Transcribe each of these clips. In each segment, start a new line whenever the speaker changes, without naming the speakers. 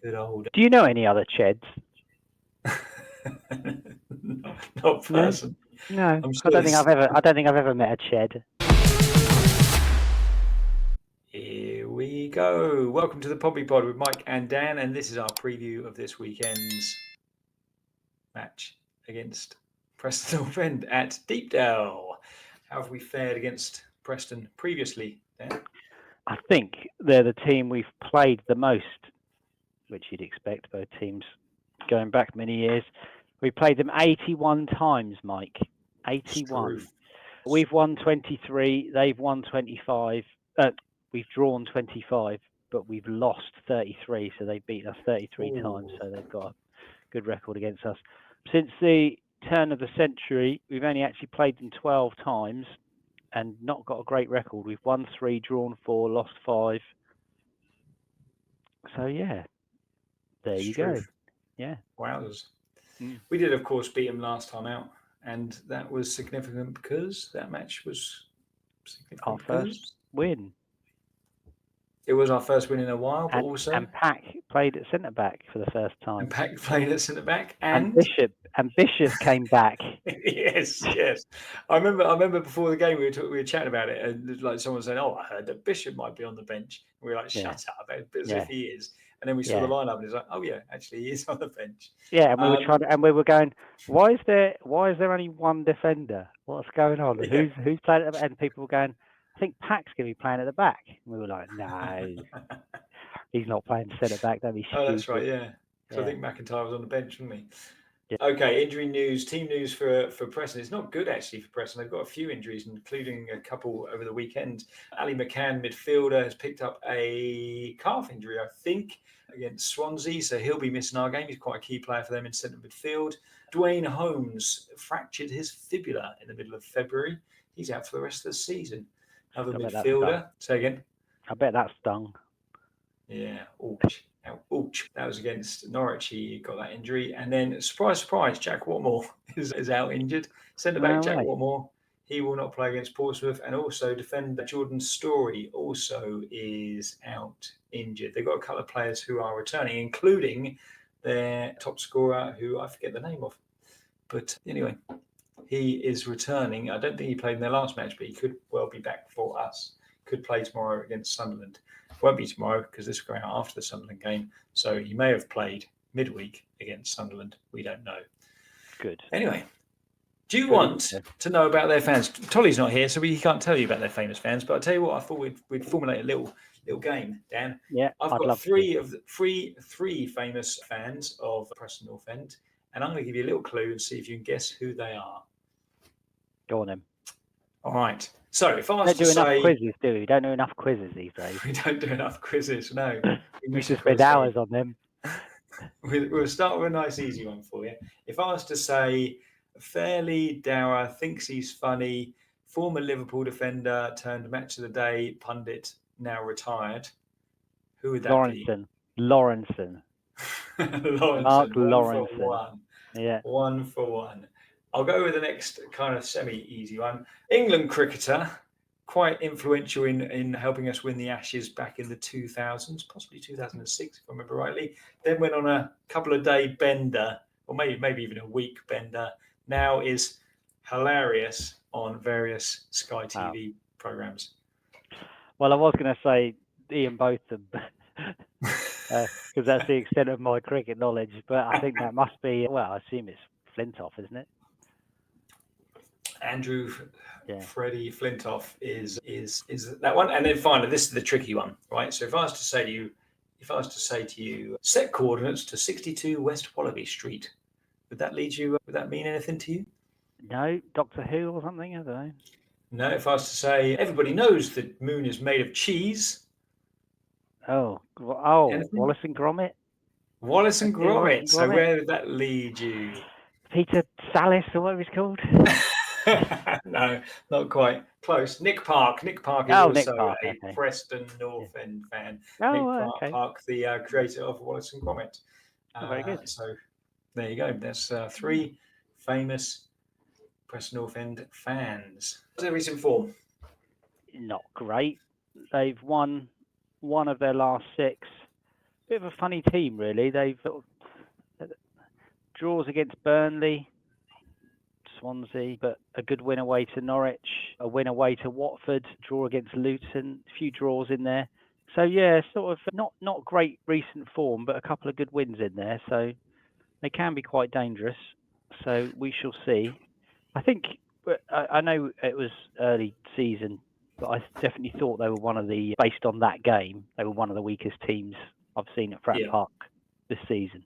Good old.
Do you know any other Cheds?
Not person.
No,
I'm sure
I don't think I've ever met a Ched.
Here we go. Welcome to the Pompey Pod with Mike and Dan, and this is our preview of this weekend's match against Preston North End at Deepdale. How have we fared against Preston previously, Dan?
I think they're the team we've played the most, which you'd expect, both teams going back many years. We played them 81 times, Mike. 81. We've won 23. They've won 25. We've drawn 25, but we've lost 33. So they've beaten us 33 times. So they've got a good record against us. Since the turn of the century, we've only actually played them 12 times and not got a great record. We've won 3, drawn 4, lost 5. So, yeah, there you go. Yeah.
Wowzers. We did, of course, beat them last time out, and that was significant because that match was significant.
Our first win.
It was our first win in a while, but also...
And Pack played at centre-back for the first time.
And Pack played at centre-back,
and Bishop came back.
yes. I remember before the game we were chatting about it, and like someone saying, "Oh, I heard that Bishop might be on the bench." And we were like, "Shut up!" As if he is. And then we saw the lineup, and it's like, "Oh yeah, actually he is on the bench."
Yeah, and we were trying, and we were going, "Why is there only one defender? What's going on?
Yeah.
Who's playing at the?" And people were going, "I think Pack's going to be playing at the back." And we were like, "No, he's not playing centre back. Don't be stupid."
Oh, that's right. Yeah. So I think McIntyre was on the bench, wasn't he? Yeah. Okay, injury news, team news for Preston. It's not good, actually, for Preston. They've got a few injuries, including a couple over the weekend. Ali McCann, midfielder, has picked up a calf injury, I think, against Swansea, so he'll be missing our game. He's quite a key player for them in centre midfield. Dwayne Holmes fractured his fibula in the middle of February. He's out for the rest of the season. Another midfielder. Say again.
I bet that stung.
Yeah, ouch. That was against Norwich. He got that injury. And then, surprise, Jack Watmore is out injured. Centre-back Jack Watmore. He will not play against Portsmouth. And also, defender Jordan Story also is out injured. They've got a couple of players who are returning, including their top scorer, who I forget the name of. But anyway, he is returning. I don't think he played in their last match, but he could well be back for us. Could play tomorrow against Sunderland. Won't be tomorrow because this is going out after the Sunderland game. So he may have played midweek against Sunderland. We don't know.
Good.
Anyway, do you want to know about their fans? Tolly's not here, so he can't tell you about their famous fans. But I'll tell you what, I thought we'd formulate a little game, Dan.
Yeah,
I've got three famous fans of Preston North End, and I'm going to give you a little clue and see if you can guess who they are.
Go on then.
All right. So if I was
to say... enough quizzes, do we? We don't do enough quizzes these days.
We don't do enough quizzes, no.
We just spend hours on them.
We'll start with a nice easy one for you. If I was to say, fairly dour, thinks he's funny, former Liverpool defender turned match of the day pundit, now retired, who would that be?
Lawrenson. Mark Lawrenson.
One.
Yeah.
1 for 1. I'll go with the next kind of semi-easy one. England cricketer, quite influential in helping us win the Ashes back in the 2000s, possibly 2006, if I remember rightly. Then went on a couple of day bender, or maybe even a week bender. Now is hilarious on various Sky TV programs.
Well, I was going to say Ian Botham, because that's the extent of my cricket knowledge. But I think that must be, well, I assume it's Flintoff, isn't it?
Andrew Freddie Flintoff is that one. And then finally, this is the tricky one, right? So if I was to say to you, set coordinates to 62 West Wallaby Street, would that mean anything to you?
No, Doctor Who or something, I don't know.
No, if I was to say, everybody knows the moon is made of cheese.
Oh, Wallace and Gromit?
Wallace and Gromit. So where would that lead you?
Peter Sallis, or whatever he's called?
No, not quite. Close. Nick Park. Nick Park is also a Preston North End fan. Nick Park, the creator of Wallace and Gromit.
Very good.
So there you go. That's 3 famous Preston North End fans. What's their recent form?
Not great. They've won one of their last 6. bit of a funny team, really. They've draws against Burnley, Swansea, but a good win away to Norwich, a win away to Watford, draw against Luton, a few draws in there. So yeah, sort of not great recent form, but a couple of good wins in there. So they can be quite dangerous. So we shall see. I think I know it was early season, but I definitely thought they were based on that game, they were one of the weakest teams I've seen at Frat Park this season.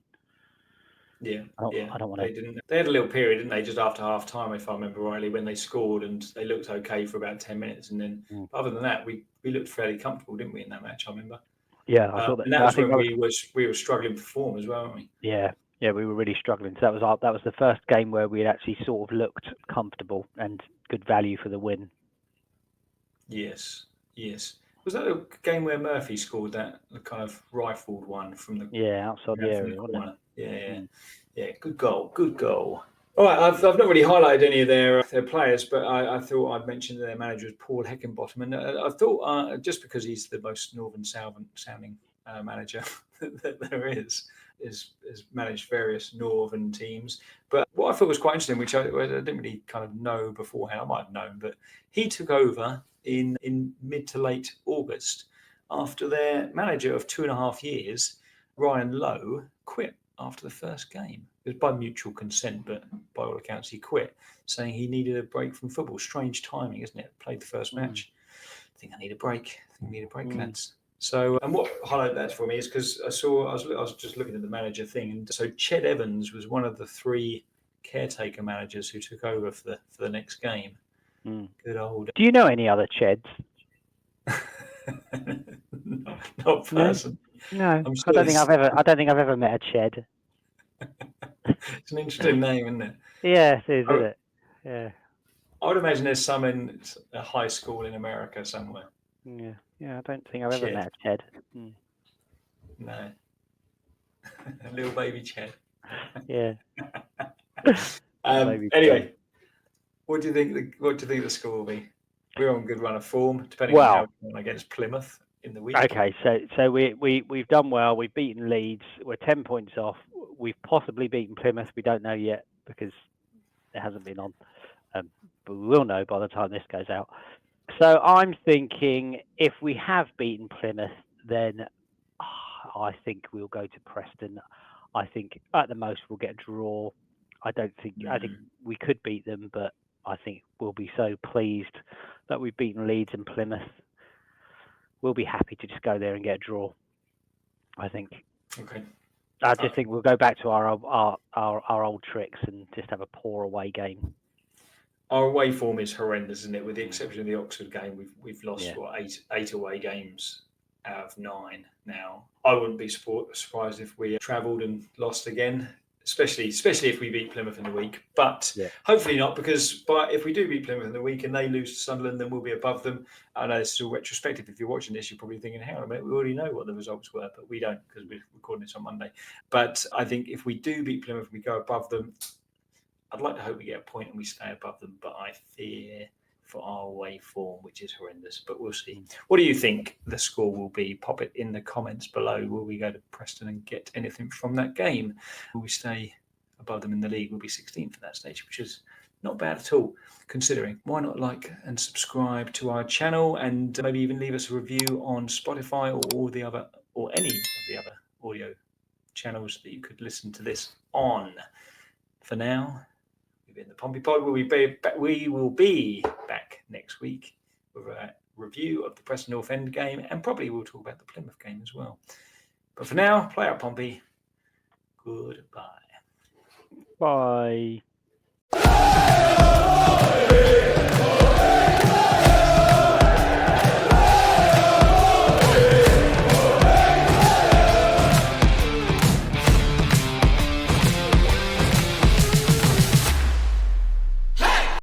Yeah,
I don't want to.
They had a little period, didn't they, just after half time, if I remember rightly, when they scored and they looked okay for about 10 minutes, and then other than that, we looked fairly comfortable, didn't we, in that match? I remember.
Yeah, I thought that.
And that was when we were struggling for form as well, weren't we?
Yeah, we were really struggling. So that was the first game where we had actually sort of looked comfortable and good value for the win.
Yes. Was that a game where Murphy scored that kind of rifled one from the
outside the area, wasn't
it? Yeah. Good goal. All right, I've not really highlighted any of their players, but I thought I'd mention their manager is Paul Heckenbottom, and I thought just because he's the most northern sounding manager that there is managed various northern teams. But what I thought was quite interesting, which I didn't really kind of know beforehand, I might have known, but he took over in mid to late August after their manager of 2.5 years, Ryan Lowe, quit after the first game. It was by mutual consent, but by all accounts he quit, saying he needed a break from football. Strange timing, isn't it? Played the first match. I think I need a break, lads. So, and what highlighted that for me is because I was just looking at the manager thing, and so Ched Evans was one of the 3 caretaker managers who took over for the next game. Good old.
Do you know any other Cheds?
not person.
No, I don't think I've ever met a Ched.
It's an interesting name, isn't it?
Yeah, it is, isn't it? Yeah.
I would imagine there's some in a high school in America somewhere.
Yeah, I don't think I've ever met a Ched.
No. A little baby Ched.
Yeah.
Anyway, what do you think the score will be? We're on a good run of form, depending on how we won against Plymouth in the week.
Okay, so we've done well. We've beaten Leeds. We're 10 points off. We've possibly beaten Plymouth. We don't know yet because it hasn't been on. But we will know by the time this goes out. So I'm thinking if we have beaten Plymouth, then I think we'll go to Preston. I think at the most we'll get a draw. I think we could beat them, but I think we'll be so pleased that we've beaten Leeds and Plymouth. We'll be happy to just go there and get a draw, I think.
Okay.
I just think we'll go back to our old tricks and just have a poor away game.
Our away form is horrendous, isn't it? With the exception of the Oxford game, we've lost eight away games out of 9 now. I wouldn't be surprised if we travelled and lost again, especially if we beat Plymouth in the week. But hopefully not, because if we do beat Plymouth in the week and they lose to Sunderland, then we'll be above them. I know it's still retrospective. If you're watching this, you're probably thinking, hang on a minute, we already know what the results were, but we don't because we're recording this on Monday. But I think if we do beat Plymouth, we go above them. I'd like to hope we get a point and we stay above them, but I fear for our away form, which is horrendous, but we'll see. What do you think the score will be? Pop it in the comments below. Will we go to Preston and get anything from that game? Will we stay above them in the league? We'll be 16th at that stage, which is not bad at all, considering. Why not like and subscribe to our channel and maybe even leave us a review on Spotify or any of the other audio channels that you could listen to this on. For now, in the Pompey Pod, we will be back next week with a review of the Preston North End game, and probably we'll talk about the Plymouth game as well. But for now, play Up Pompey. Goodbye.
Bye.